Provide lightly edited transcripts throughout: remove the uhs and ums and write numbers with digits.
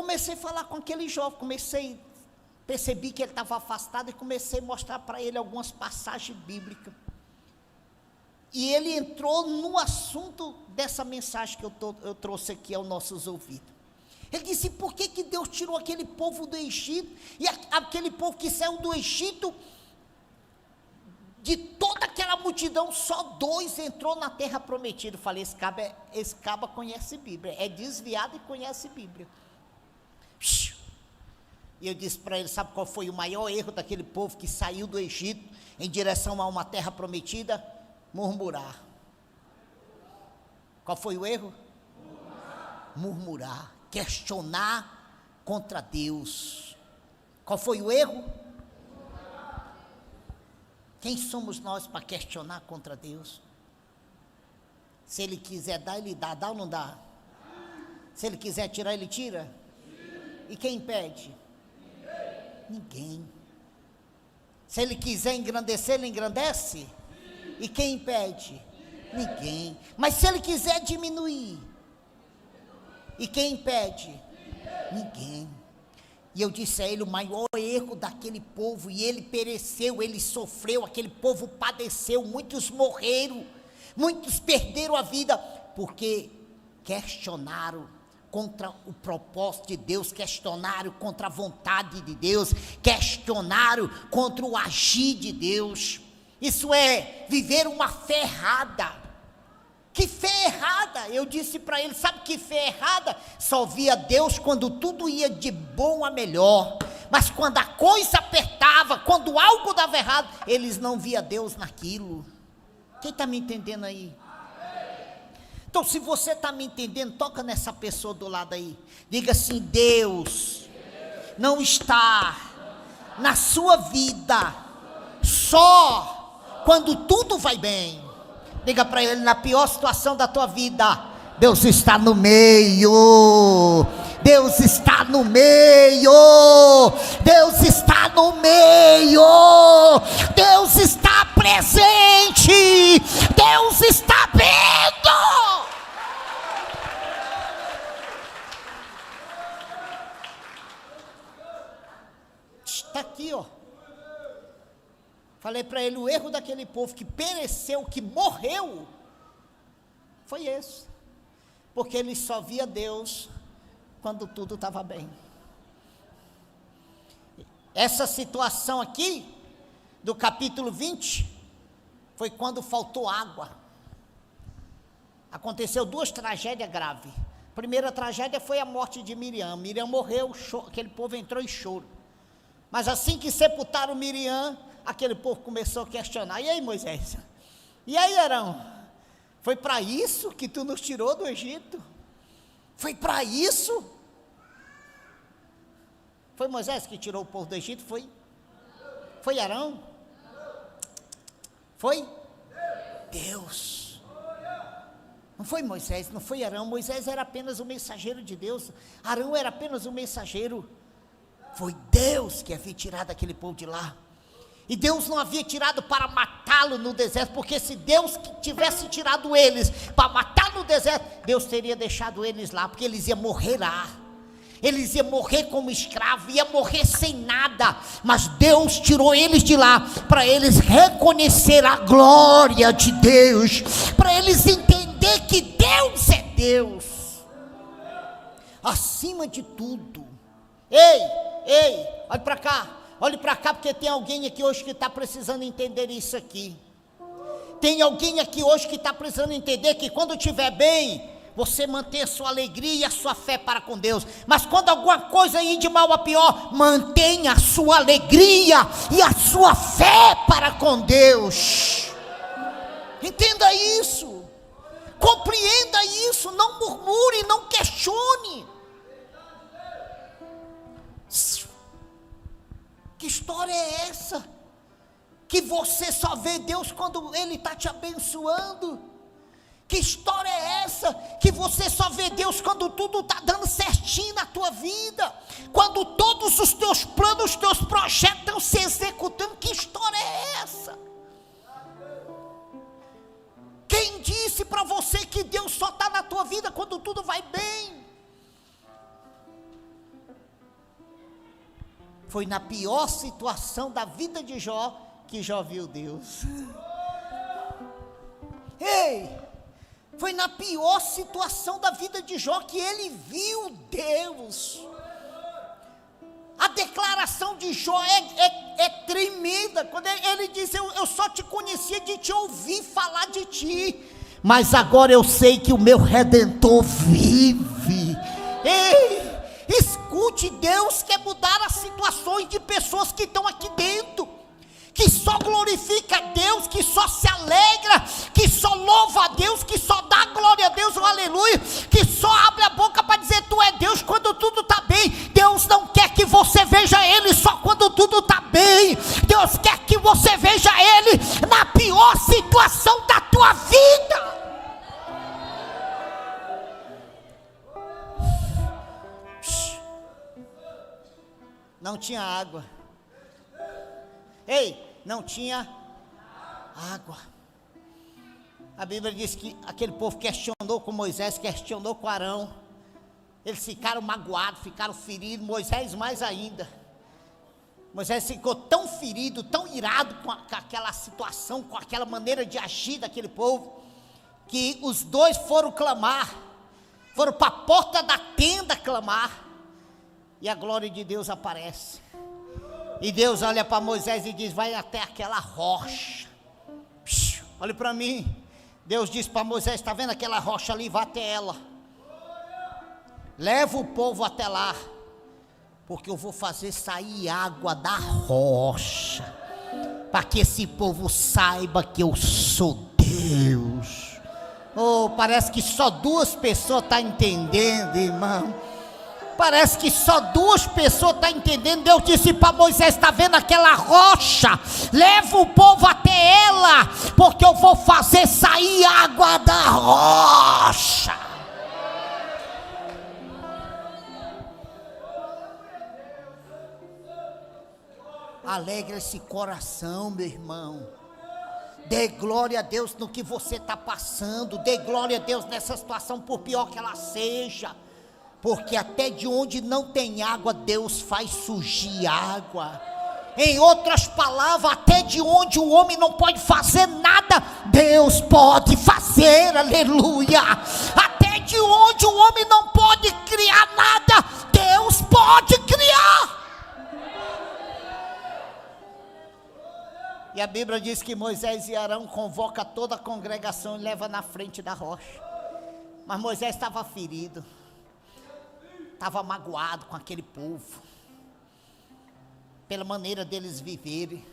comecei a falar com aquele jovem, percebi que ele estava afastado e comecei a mostrar para ele algumas passagens bíblicas. E ele entrou no assunto dessa mensagem que eu trouxe aqui aos nossos ouvidos. Ele disse: por que Deus tirou aquele povo do Egito, e aquele povo que saiu do Egito, de toda aquela multidão, só 2 entrou na terra prometida? Eu falei: esse caba conhece Bíblia, é desviado e conhece Bíblia. E eu disse para ele: sabe qual foi o maior erro daquele povo que saiu do Egito em direção a uma terra prometida? Murmurar. Qual foi o erro? Murmurar, questionar contra Deus. Qual foi o erro? Quem somos nós para questionar contra Deus? Se Ele quiser dar, Ele dá ou não dá? Se Ele quiser tirar, Ele tira? E quem impede? Ninguém. Se Ele quiser engrandecer, Ele engrandece? E quem impede? Ninguém. Mas se Ele quiser diminuir, e quem impede? Ninguém. E eu disse a ele: o maior erro daquele povo, e ele pereceu, ele sofreu, aquele povo padeceu, muitos morreram, muitos perderam a vida, porque questionaram contra o propósito de Deus, questionaram contra a vontade de Deus, questionaram contra o agir de Deus. Isso é viver uma fé errada. Que fé errada? Eu disse para ele: sabe que fé errada? Só via Deus quando tudo ia de bom a melhor, mas quando a coisa apertava, quando algo dava errado, eles não via Deus naquilo. Quem está me entendendo aí? Então, se você está me entendendo, toca nessa pessoa do lado aí, diga assim: Deus não está na sua vida só quando tudo vai bem. Diga para ele: na pior situação da tua vida, Deus está no meio. Deus está no meio. Deus está no meio. Deus está presente. Deus está vendo. Está aqui, ó. Falei para ele: o erro daquele povo que pereceu, que morreu, foi esse. Porque ele só via Deus quando tudo estava bem. Essa situação aqui, do capítulo 20, foi quando faltou água. Aconteceu 2 tragédias graves. A primeira tragédia foi a morte de Miriam. Miriam morreu, aquele povo entrou em choro. Mas assim que sepultaram Miriam, aquele povo começou a questionar: e aí, Moisés? E aí, Arão? Foi para isso que tu nos tirou do Egito? Foi para isso? Foi Moisés que tirou o povo do Egito? Foi Arão? Foi Deus. Não foi Moisés, não foi Arão. Moisés era apenas um mensageiro de Deus. Arão era apenas um mensageiro. Foi Deus que havia tirado aquele povo de lá. E Deus não havia tirado para matá-lo no deserto, porque se Deus tivesse tirado eles para matar no deserto, Deus teria deixado eles lá, porque eles iam morrer lá. Eles iam morrer como escravos, iam morrer sem nada. Mas Deus tirou eles de lá para eles reconhecer a glória de Deus, para eles entender que Deus é Deus acima de tudo. Ei, olha para cá. Olhe para cá, porque tem alguém aqui hoje que está precisando entender isso aqui. Tem alguém aqui hoje que está precisando entender que quando estiver bem, você mantém a sua alegria e a sua fé para com Deus. Mas quando alguma coisa ir de mal a pior, mantenha a sua alegria e a sua fé para com Deus. Entenda isso. Compreenda isso. Não murmure, não questione. Que história é essa? Que você só vê Deus quando Ele está te abençoando? Que história é essa? Que você só vê Deus quando tudo está dando certinho na tua vida? Quando todos os teus planos, os teus projetos estão se executando? Que história é essa? Quem disse para você que Deus só está na tua vida quando tudo vai bem? foi na pior situação da vida de Jó que Jó viu Deus. Ei, foi na pior situação da vida de Jó que ele viu Deus. A declaração de Jó é tremenda, quando ele diz, eu só te conhecia de te ouvir falar de ti, mas agora eu sei que o meu Redentor vive. Ei, escute, Deus quer mudar as situações de pessoas que estão aqui dentro, que só glorifica a Deus, que só se alegra, que só louva a Deus, que só dá glória a Deus, um aleluia, que só abre a boca para dizer tu é Deus quando tudo está bem. Deus não quer que você veja Ele só quando tudo está bem. Deus quer que você veja Ele na pior situação da tua vida. Não tinha água. Ei, não tinha água. A Bíblia diz que aquele povo questionou com Moisés, questionou com Arão. Eles ficaram magoados, ficaram feridos, Moisés mais ainda. Moisés ficou tão ferido, tão irado com aquela situação, com aquela maneira de agir daquele povo, que os dois foram clamar, foram para a porta da tenda clamar, e a glória de Deus aparece. E Deus olha para Moisés e diz, vai até aquela rocha. Olha para mim. Deus diz para Moisés, está vendo aquela rocha ali? Vá até ela. Leva o povo até lá, porque eu vou fazer sair água da rocha, para que esse povo saiba que eu sou Deus. Oh, parece que só duas pessoas estão entendendo, irmão. Parece que só duas pessoas estão entendendo. Deus disse para Moisés, está vendo aquela rocha? Leva o povo até ela, porque eu vou fazer sair água da rocha. Alegra esse coração, meu irmão. Dê glória a Deus no que você está passando. Dê glória a Deus nessa situação, por pior que ela seja. Porque até de onde não tem água, Deus faz surgir água. Em outras palavras, até de onde o homem não pode fazer nada, Deus pode fazer, aleluia. Até de onde o homem não pode criar nada, Deus pode criar. E a Bíblia diz que Moisés e Arão convocam toda a congregação e leva na frente da rocha. Mas Moisés estava ferido, estava magoado com aquele povo, pela maneira deles viverem.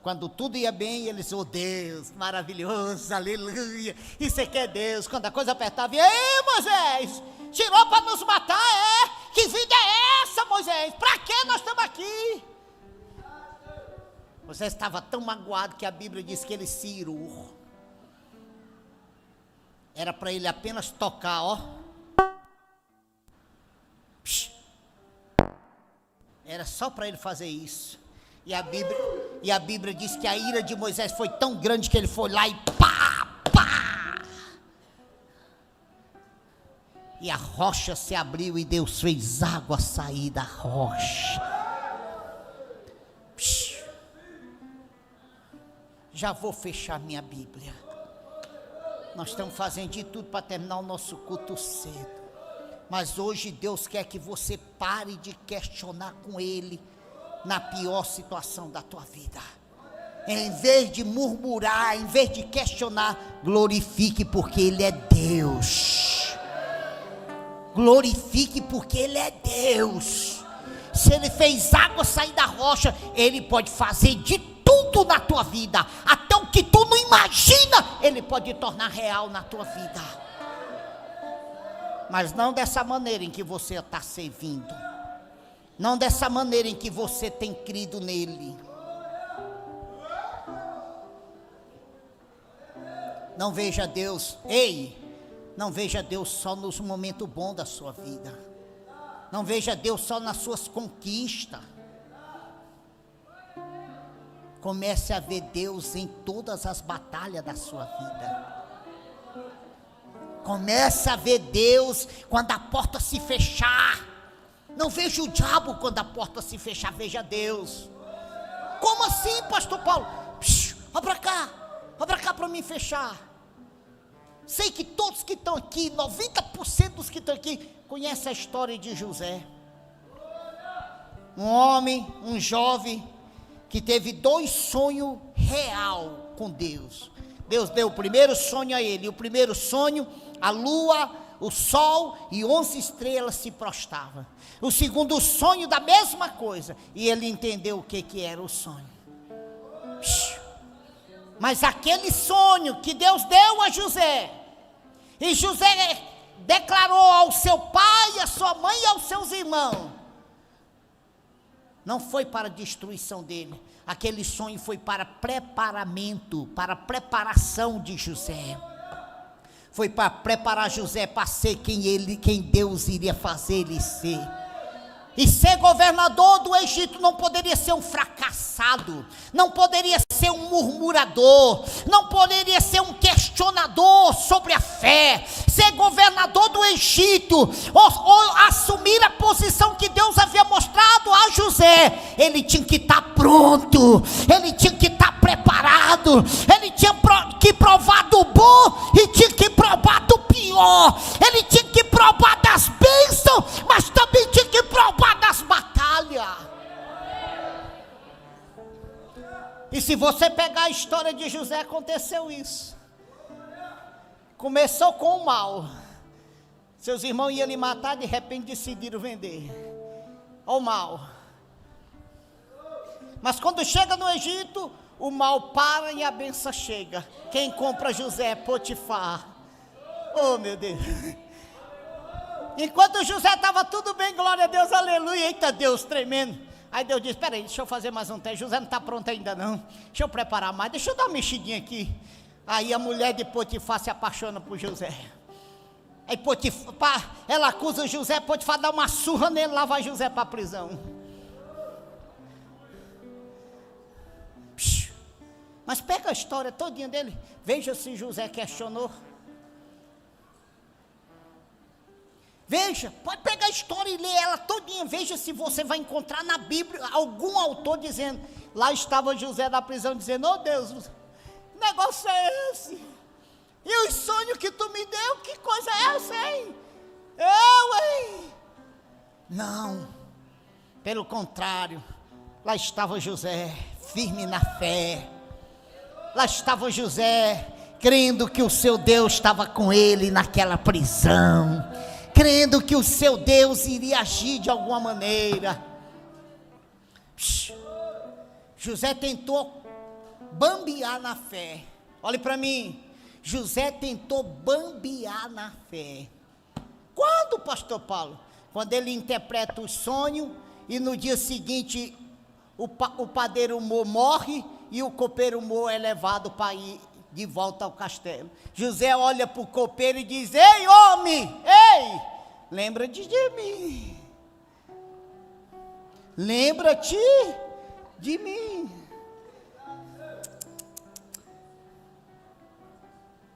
Quando tudo ia bem, eles, oh Deus, maravilhoso, aleluia, isso aqui é Deus. Quando a coisa apertava, e aí Moisés, tirou para nos matar, é? Que vida é essa, Moisés? Para que nós estamos aqui? Moisés estava tão magoado que a Bíblia diz que ele se irou. Era para ele apenas tocar, ó. Era só para ele fazer isso. E a Bíblia diz que a ira de Moisés foi tão grande que ele foi lá e pá, pá. E a rocha se abriu e Deus fez água sair da rocha. Já vou fechar minha Bíblia. Nós estamos fazendo de tudo para terminar o nosso culto cedo. Mas hoje Deus quer que você pare de questionar com Ele na pior situação da tua vida. Em vez de murmurar, em vez de questionar, glorifique porque Ele é Deus. Glorifique porque Ele é Deus. Se Ele fez água sair da rocha, Ele pode fazer de tudo na tua vida. Até o que tu não imagina, Ele pode tornar real na tua vida. Mas não dessa maneira em que você está servindo. Não dessa maneira em que você tem crido nele. Não veja Deus, não veja Deus só nos momentos bons da sua vida. Não veja Deus só nas suas conquistas. Comece a ver Deus em todas as batalhas da sua vida. Comece a ver Deus quando a porta se fechar. Não veja o diabo quando a porta se fechar, veja Deus. Como assim, pastor Paulo? Vai para cá para mim fechar. Sei que todos que estão aqui, 90% dos que estão aqui, conhecem a história de José. Um homem, um jovem, que teve 2 sonhos real com Deus. Deus deu o primeiro sonho a ele. E o primeiro sonho, a lua, o sol e 11 estrelas se prostravam. O segundo sonho da mesma coisa. E ele entendeu o que era o sonho. Mas aquele sonho que Deus deu a José, e José declarou ao seu pai, à sua mãe e aos seus irmãos, não foi para a destruição dele. Aquele sonho foi para preparamento, para preparação de José. Foi para preparar José para ser quem Deus iria fazer ele ser. E ser governador do Egito não poderia ser um fracassado, não poderia ser um murmurador, não poderia ser um questionador sobre a fé. Ser governador do Egito, ou assumir a posição que Deus havia mostrado a José, ele tinha que estar pronto, ele tinha que estar preparado, ele tinha que provar do bom e tinha que provar do pior, ele tinha que provar das bênçãos, mas também tinha que provar das batalhas. E se você pegar a história de José, aconteceu isso. Começou com o mal. Seus irmãos iam lhe matar, de repente decidiram vender. Ao mal. Mas quando chega no Egito, o mal para e a benção chega. Quem compra José é Potifar. Oh, meu Deus. Enquanto José estava tudo bem, glória a Deus, aleluia. Eita Deus, tremendo. Aí Deus disse, espera aí, deixa eu fazer mais um teste. José não está pronto ainda não. Deixa eu preparar mais, deixa eu dar uma mexidinha aqui. Aí a mulher de Potifar se apaixona por José. Aí Potifar, ela acusa José, Potifar dá uma surra nele, lá vai José para a prisão. Mas pega a história todinha dele. Veja se José questionou. Veja, pode pegar a história e ler ela todinha. Veja se você vai encontrar na Bíblia algum autor dizendo, lá estava José na prisão dizendo, oh Deus, que negócio é esse? E os sonhos que tu me deu, que coisa é essa, hein? Hein? Não, pelo contrário, lá estava José, firme na fé. Lá estava José, crendo que o seu Deus estava com ele naquela prisão, crendo que o seu Deus iria agir de alguma maneira. José tentou bambear na fé. Olhe para mim, José tentou bambear na fé. Quando, pastor Paulo? Quando ele interpreta o sonho e no dia seguinte o padeiro morre e o copeiro é levado para ir de volta ao castelo. José olha para o copeiro e diz, ei homem, ei, lembra-te de mim, lembra-te de mim.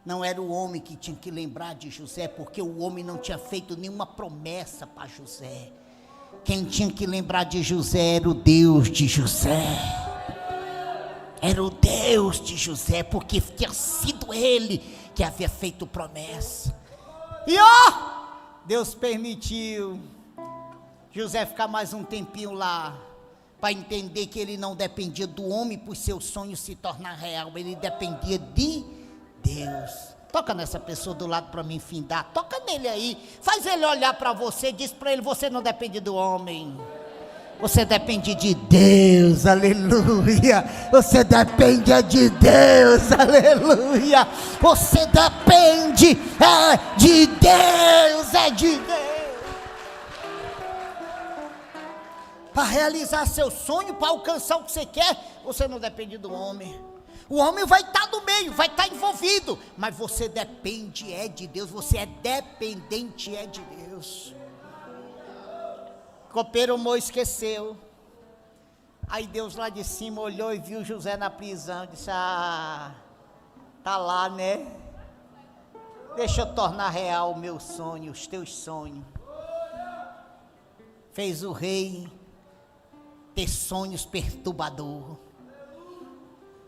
Não era o homem que tinha que lembrar de José, porque o homem não tinha feito nenhuma promessa para José. Quem tinha que lembrar de José era o Deus de José. Era o Deus de José, porque tinha sido ele que havia feito promessa. E Deus permitiu José ficar mais um tempinho lá, para entender que ele não dependia do homem para os seus sonhos se tornar real, ele dependia de Deus. Toca nessa pessoa do lado para mim findar, toca nele aí, faz ele olhar para você, diz para ele, você não depende do homem, você depende de Deus, aleluia. Você depende de Deus, aleluia. Você depende de Deus, de Deus. Para realizar seu sonho, para alcançar o que você quer, você não depende do homem. O homem vai estar no meio, vai estar envolvido, mas você depende de Deus, você é dependente de Deus. Copeiro esqueceu. Aí Deus lá de cima olhou e viu José na prisão, disse, tá lá, né? Deixa eu tornar real o meu sonho, os teus sonhos. fez o rei ter sonhos perturbadores.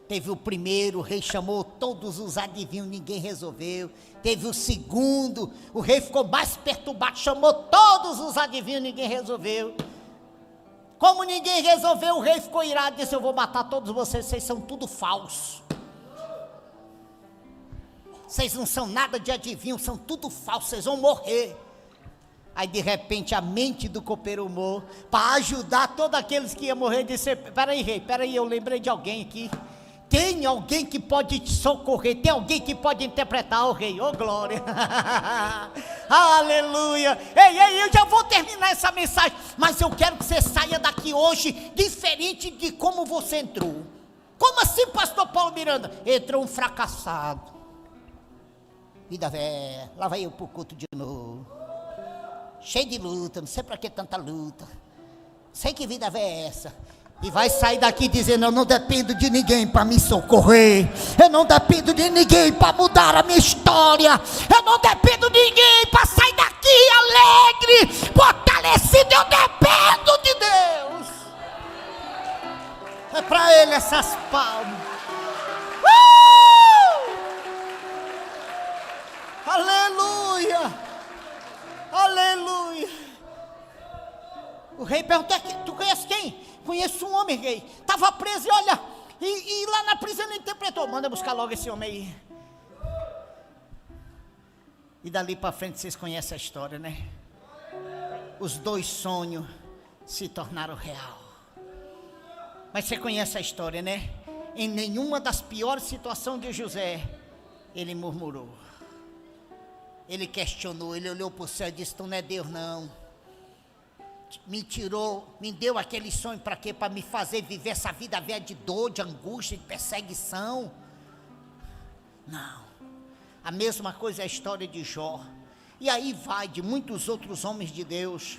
Teve o primeiro, o rei chamou todos os adivinhos, ninguém resolveu. Teve o segundo, o rei ficou mais perturbado, chamou todos os adivinhos, ninguém resolveu. Como ninguém resolveu, o rei ficou irado e disse: eu vou matar todos vocês, vocês são tudo falso. Vocês não são nada de adivinho, são tudo falso, vocês vão morrer. Aí de repente a mente do copeiro humor, para ajudar todos aqueles que iam morrer, disse: peraí rei, eu lembrei de alguém aqui. Tem alguém que pode te socorrer, tem alguém que pode interpretar o rei, oh glória, aleluia. Ei, eu já vou terminar essa mensagem, mas eu quero que você saia daqui hoje diferente de como você entrou. Como assim, pastor Paulo Miranda? Entrou um fracassado, vida velha, lá vai eu pro culto de novo, cheio de luta, não sei para que tanta luta, sei que vida velha é essa. E vai sair daqui dizendo: eu não dependo de ninguém para me socorrer, eu não dependo de ninguém para mudar a minha história, eu não dependo de ninguém para sair daqui alegre, fortalecido, eu dependo de Deus. É para Ele essas palmas. Aleluia, aleluia. O rei perguntou: tu conhece quem? Conheço um homem, rei, estava preso e olha, e lá na prisão ele interpretou: manda buscar logo esse homem aí. E dali para frente vocês conhecem a história, né? Os dois sonhos se tornaram real. Mas você conhece a história, né? Em nenhuma das piores situações de José ele murmurou, ele questionou, ele olhou para o céu e disse: tu não é Deus não. Me tirou, me deu aquele sonho para quê? Para me fazer viver essa vida velha de dor, de angústia, de perseguição. Não. A mesma coisa é a história de Jó. E aí vai de muitos outros homens de Deus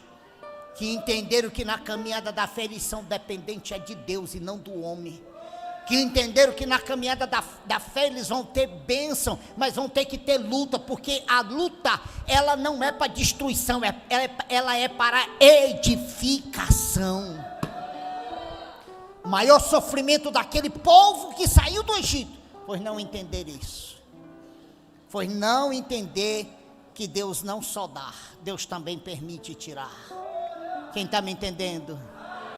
que entenderam que na caminhada da fé eles são dependentes de Deus e não do homem. Que entenderam que na caminhada da fé eles vão ter bênção, mas vão ter que ter luta, porque a luta, ela não é para destruição, ela é para edificação. O maior sofrimento daquele povo que saiu do Egito foi não entender isso, foi não entender que Deus não só dá, Deus também permite tirar. Quem está me entendendo?